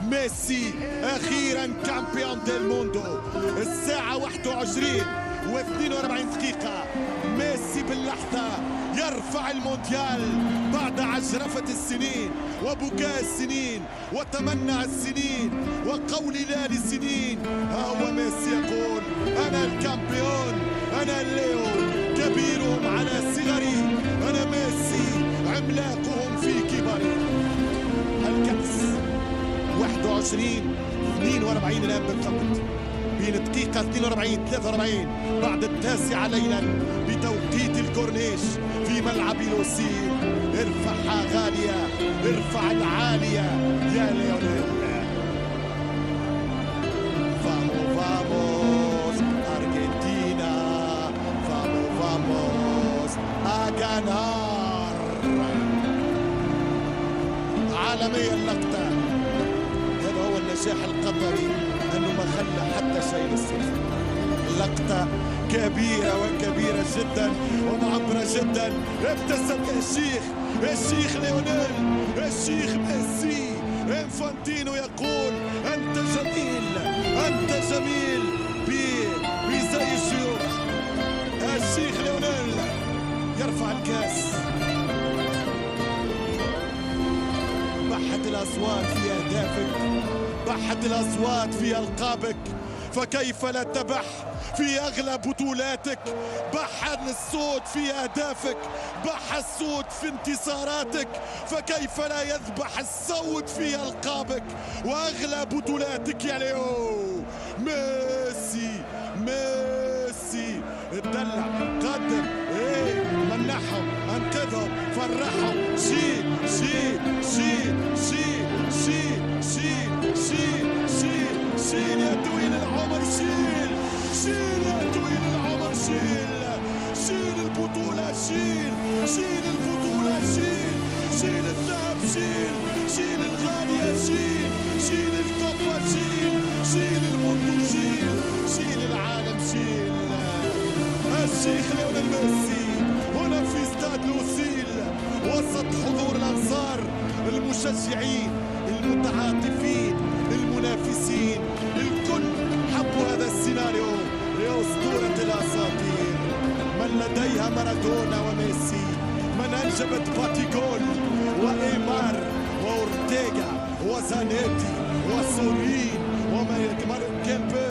ميسي أخيرا كامبيون ديل موندو. الساعة 21 و42 دقيقة. ميسي باللحظة يرفع المونديال بعد عجرفة السنين وبكاء السنين وتمنع السنين وقول لا للسنين. ها هو ميسي يقول أنا الكامبيون، أنا الليو، كبيرهم على صغري، أنا ميسي عملاقهم في كبري. الكأس 21-42 الآن بالضبط، بين دقيقة 42-43 بعد 9 ليلا بتوقيت الكورنيش في ملعب لوسيل. ارفعها غالية، ارفع العالية يا ليونيل. فامو فاموس أرجنتينا، فامو فاموس أغانار. عالمية اللقطة. هذا هو النجاح القطري، أنه ما خلى حتى شيء للصدفة. لقطة كبيرة وكبيرة جدا ومعبرة جدا. ابتسم الشيخ ليونيل، الشيخ ميسي. انفانتينو يقول أنت جميل، أنت جميل بزي الشيوخ. الشيخ ليونيل يرفع الكاس. بحت الأصوات في أهدافك، بحت الأصوات في ألقابك، فكيف لا تبح في أغلى بطولاتك؟ بح الصوت في أهدافك، بح الصوت في انتصاراتك، فكيف لا يذبح الصوت في ألقابك وأغلى بطولاتك يا ليو. ميسي اتدلع، قدم، منحهم، انقذهم، فرحهم. شيل يا طويل العمر، شيل يا طويل العمر، شيل البطولة، شيل البطولة، شيل الذهب، شيل الغالية، شيل الكوبا، شيل الموندو، شيل العالم، الشيخ ليونيل ميسي هنا في استاد لوسيل وسط حضور الأنصار، المشجعين، المتعاطفين، المنافسين. الكل حبوا هذا السيناريو لأسطورة الأساطير، من لديها مارادونا وميسي، من أنجبت باتيجول وإيمار وأورتيغا وزانيتي وسورين ومارك كيمبر.